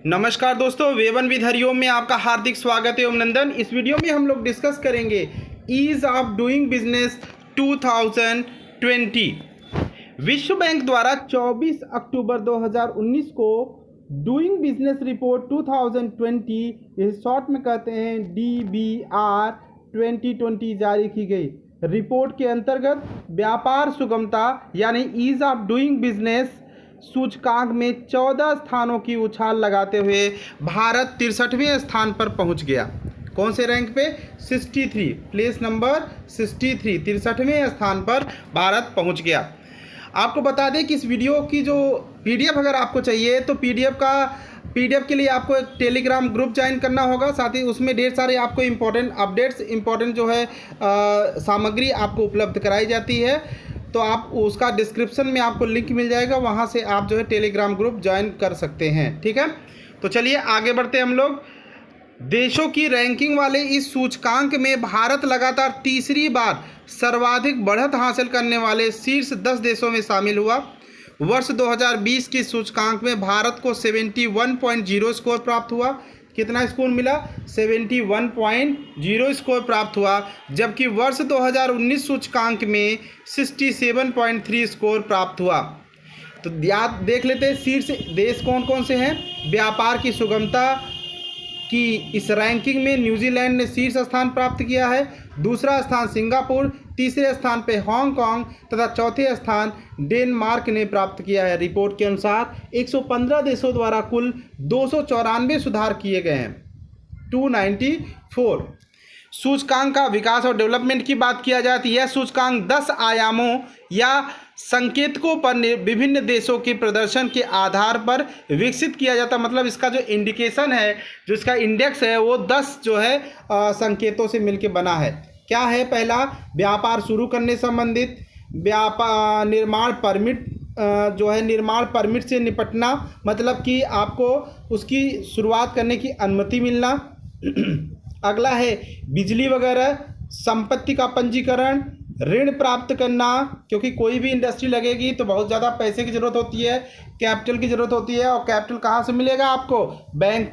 नमस्कार दोस्तों, woven with Hariom में आपका हार्दिक स्वागत है। अभिनंदन। इस वीडियो में हम लोग डिस्कस करेंगे ईज ऑफ डूइंग बिजनेस 2020। विश्व बैंक द्वारा 24 अक्टूबर 2019 को डूइंग बिजनेस रिपोर्ट 2020, इस शॉर्ट में कहते हैं DBR 2020 जारी की गई। रिपोर्ट के अंतर्गत व्यापार सुगमता यानी ईज ऑफ डूइंग बिजनेस सूचकांक में 14 स्थानों की उछाल लगाते हुए भारत 63वें स्थान पर पहुंच गया। कौन से रैंक पे? 63, प्लेस नंबर 63, 63वें स्थान पर भारत पहुंच गया। आपको बता दें कि इस वीडियो की जो PDF अगर आपको चाहिए तो PDF के लिए आपको एक टेलीग्राम ग्रुप ज्वाइन करना होगा। साथ ही उसमें ढेर सारे आपको इम्पोर्टेंट अपडेट्स, इम्पोर्टेंट जो है सामग्री आपको उपलब्ध कराई जाती है। तो आप उसका डिस्क्रिप्शन में आपको लिंक मिल जाएगा, वहाँ से आप जो है टेलीग्राम ग्रुप ज्वाइन कर सकते हैं। ठीक है, तो चलिए आगे बढ़ते हैं हम लोग। देशों की रैंकिंग वाले इस सूचकांक में भारत लगातार तीसरी बार सर्वाधिक बढ़त हासिल करने वाले शीर्ष 10 देशों में शामिल हुआ। वर्ष 2020 की सूचकांक में भारत को 71.0 स्कोर प्राप्त हुआ। कितना स्कोर मिला? 71.0 स्कोर प्राप्त हुआ, जबकि वर्ष 2019 सूचकांक में 67.3 स्कोर प्राप्त हुआ। तो याद देख लेते हैं शीर्ष देश कौन कौन से हैं। व्यापार की सुगमता की इस रैंकिंग में न्यूजीलैंड ने शीर्ष स्थान प्राप्त किया है, दूसरा स्थान सिंगापुर, तीसरे स्थान पे हांगकांग तथा चौथे स्थान डेनमार्क ने प्राप्त किया है। रिपोर्ट के अनुसार 115 देशों द्वारा कुल 294 सुधार किए गए हैं। 294। सूचकांक का विकास और डेवलपमेंट की बात किया जाती है। यह सूचकांक 10 आयामों या संकेतकों पर विभिन्न देशों के प्रदर्शन के आधार पर विकसित किया जाता है। मतलब इसका जो इंडिकेशन है, जो इसका इंडेक्स है, वो 10 जो है संकेतों से मिलकर बना है। क्या है? पहला, व्यापार शुरू करने संबंधित व्यापार निर्माण परमिट, जो है निर्माण परमिट से निपटना, मतलब कि आपको उसकी शुरुआत करने की अनुमति मिलना। अगला है बिजली वगैरह, संपत्ति का पंजीकरण, ऋण प्राप्त करना, क्योंकि कोई भी इंडस्ट्री लगेगी तो बहुत ज़्यादा पैसे की ज़रूरत होती है, कैपिटल की ज़रूरत होती है, और कैपिटल कहाँ से मिलेगा आपको? बैंक।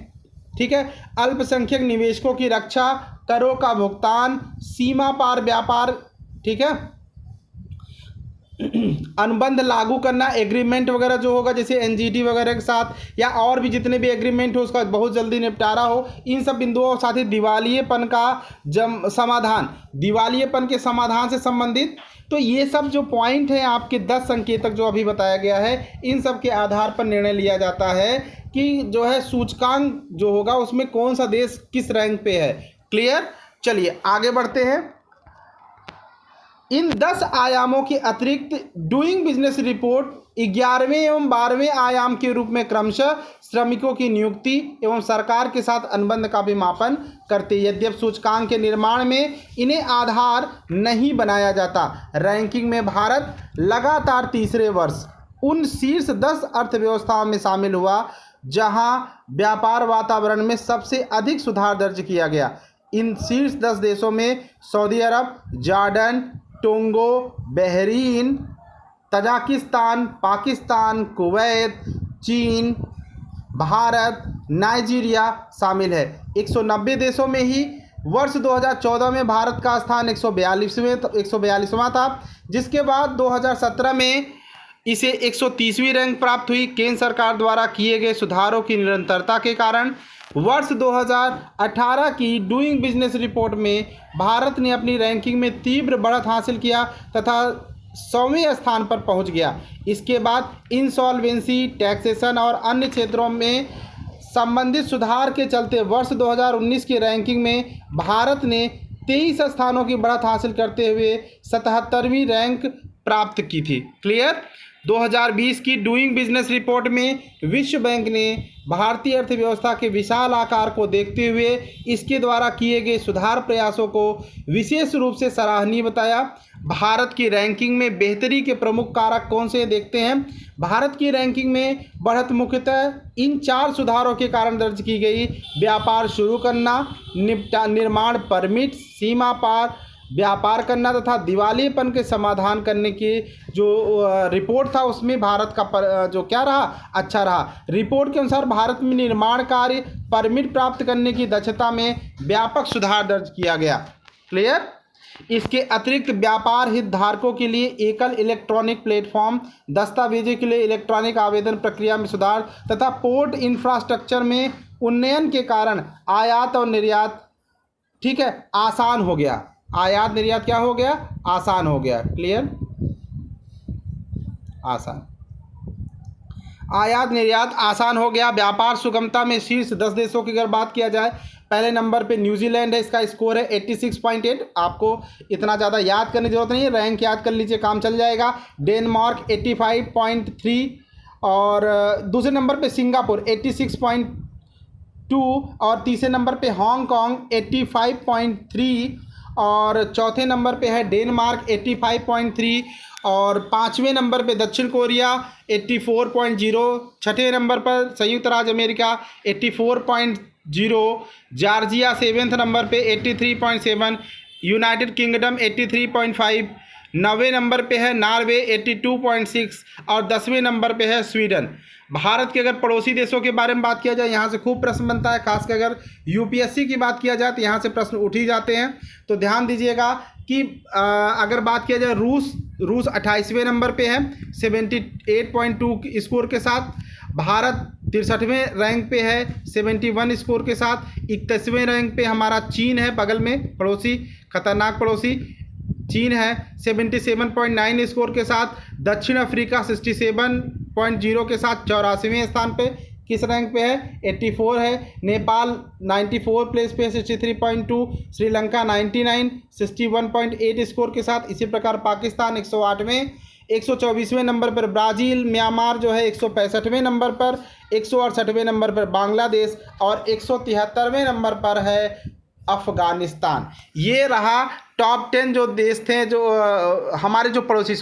ठीक है। अल्पसंख्यक निवेशकों की रक्षा, करों का भुगतान, सीमा पार व्यापार। ठीक है। अनुबंध लागू करना, एग्रीमेंट वगैरह जो होगा जैसे NGT वगैरह के साथ, या और भी जितने भी एग्रीमेंट हो उसका बहुत जल्दी निपटारा हो, इन सब बिंदुओं। साथ ही दिवालियेपन का समाधान, दिवालियेपन के समाधान से संबंधित। तो ये सब जो पॉइंट है आपके 10 संकेतक जो अभी बताया गया है, इन सब के आधार पर निर्णय लिया जाता है कि जो है सूचकांक जो होगा उसमें कौन सा देश किस रैंक पे है। क्लियर? चलिए आगे बढ़ते हैं। इन 10 आयामों के अतिरिक्त डूइंग बिजनेस रिपोर्ट 11वें एवं 12वें आयाम के रूप में क्रमशः श्रमिकों की नियुक्ति एवं सरकार के साथ अनुबंध का भी मापन करते हैं। यद्यपि सूचकांक के निर्माण में इन्हें आधार नहीं बनाया जाता, रैंकिंग में भारत लगातार तीसरे वर्ष उन शीर्ष 10 अर्थव्यवस्थाओं में शामिल हुआ जहां व्यापार वातावरण में सबसे अधिक सुधार दर्ज किया गया। इन शीर्ष 10 देशों में सऊदी अरब, जॉर्डन, टोंगो, बहरीन, तजाकिस्तान, पाकिस्तान, कुवैत, चीन, भारत, नाइजीरिया शामिल है। 190 देशों में ही वर्ष 2014 में भारत का स्थान 142वां था, जिसके बाद 2017 में इसे 130वीं रैंक प्राप्त हुई। केंद्र सरकार द्वारा किए गए सुधारों की निरंतरता के कारण वर्ष 2018 की डूइंग बिजनेस रिपोर्ट में भारत ने अपनी रैंकिंग में तीव्र बढ़त हासिल किया तथा 100वें स्थान पर पहुंच गया। इसके बाद इंसॉल्वेंसी, टैक्सेशन और अन्य क्षेत्रों में संबंधित सुधार के चलते वर्ष 2019 की रैंकिंग में भारत ने 23 स्थानों की बढ़त हासिल करते हुए 77वीं रैंक प्राप्त की थी। क्लियर? 2020 की डूइंग बिजनेस रिपोर्ट में विश्व बैंक ने भारतीय अर्थव्यवस्था के विशाल आकार को देखते हुए इसके द्वारा किए गए सुधार प्रयासों को विशेष रूप से सराहनीय बताया। भारत की रैंकिंग में बेहतरी के प्रमुख कारक कौन से देखते हैं। भारत की रैंकिंग में बढ़त मुख्यतः इन 4 सुधारों के कारण दर्ज की गई। व्यापार शुरू करना, निर्माण परमिट, सीमा पार व्यापार करना तथा दिवालियेपन के समाधान करने की जो रिपोर्ट था उसमें भारत का जो क्या रहा, अच्छा रहा। रिपोर्ट के अनुसार भारत में निर्माण कार्य परमिट प्राप्त करने की दक्षता में व्यापक सुधार दर्ज किया गया। क्लियर। इसके अतिरिक्त व्यापार हितधारकों के लिए एकल इलेक्ट्रॉनिक प्लेटफॉर्म, दस्तावेजों के लिए इलेक्ट्रॉनिक आवेदन प्रक्रिया में सुधार तथा पोर्ट इंफ्रास्ट्रक्चर में उन्नयन के कारण आयात और निर्यात, ठीक है, आसान हो गया। आयात निर्यात क्या हो गया, आसान हो गया। क्लियर, आसान, आयात निर्यात आसान हो गया। व्यापार सुगमता में शीर्ष 10 देशों की अगर बात किया जाए, पहले नंबर पे न्यूजीलैंड है, इसका स्कोर है 86.8। आपको इतना ज़्यादा याद करने की जरूरत नहीं है, रैंक याद कर लीजिए, काम चल जाएगा। डेनमार्क 85.3 और दूसरे नंबर पे सिंगापुर 86.2 और तीसरे नंबर पे हांगकांग 85.3 और चौथे नंबर पे है डेनमार्क 85.3 और पाँचवें नंबर पे दक्षिण कोरिया 84.0, छठे नंबर पर संयुक्त राज्य अमेरिका 84.0, जॉर्जिया 7वें नंबर पे 83.7, यूनाइटेड किंगडम 83.5, 9वें नंबर पे है नॉर्वे 82.6 और 10वें नंबर पे है स्वीडन। भारत के अगर पड़ोसी देशों के बारे में बात किया जाए, यहाँ से खूब प्रश्न बनता है, खासकर अगर यूपीएससी की बात किया जाए तो यहाँ से प्रश्न उठ ही जाते हैं। तो ध्यान दीजिएगा कि अगर बात किया जाए रूस 28वें नंबर पे है 78.2 स्कोर के साथ। भारत 63वें रैंक पे है 71 स्कोर के साथ। 31वें रैंक पे हमारा चीन है, बगल में पड़ोसी, खतरनाक पड़ोसी चीन है 77.9 स्कोर के साथ। दक्षिण अफ्रीका 67.0 के साथ 84वें स्थान पे किस रैंक पे है, 84 है। नेपाल 94 प्लेस पे 63.2, श्रीलंका 99 61.8 स्कोर के साथ। इसी प्रकार पाकिस्तान 108वें 124वें नंबर पर, ब्राज़ील म्यांमार जो है 165वें नंबर पर, 168वें नंबर पर बांग्लादेश और 173वें नंबर पर है अफ़गानिस्तान। ये रहा टॉप 10 जो देश थे, जो हमारे जो पड़ोसी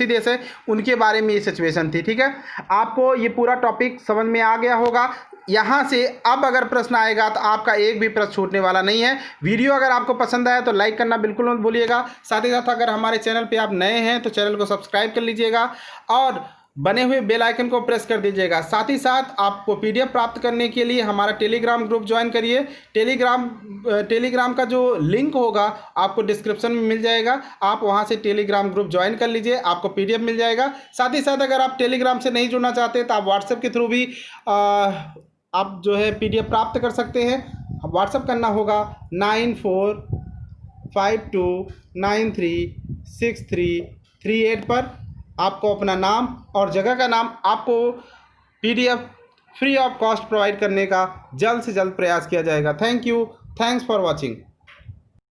देश हैं उनके बारे में ये सिचुएशन थी। ठीक है, आपको ये पूरा टॉपिक समझ में आ गया होगा। यहाँ से अब अगर प्रश्न आएगा तो आपका एक भी प्रश्न छूटने वाला नहीं है। वीडियो अगर आपको पसंद आया तो लाइक करना बिल्कुल मत भूलिएगा। साथ ही साथ अगर हमारे चैनल पे आप नए हैं तो चैनल को सब्सक्राइब कर लीजिएगा और बने हुए बेल आइकन को प्रेस कर दीजिएगा। साथ ही साथ आपको पीडीएफ प्राप्त करने के लिए हमारा टेलीग्राम ग्रुप ज्वाइन करिए। टेलीग्राम का जो लिंक होगा आपको डिस्क्रिप्शन में मिल जाएगा, आप वहां से टेलीग्राम ग्रुप ज्वाइन कर लीजिए, आपको पीडीएफ मिल जाएगा। साथ ही साथ अगर आप टेलीग्राम से नहीं जुड़ना चाहते तो आप व्हाट्सएप के थ्रू भी आप जो है पीडीएफ प्राप्त कर सकते हैं। व्हाट्सएप करना होगा 9452936338 पर। आपको अपना नाम और जगह का नाम आपको PDF free of cost provide करने का जल्द से जल्द प्रयास किया जाएगा। Thank you, thanks for watching.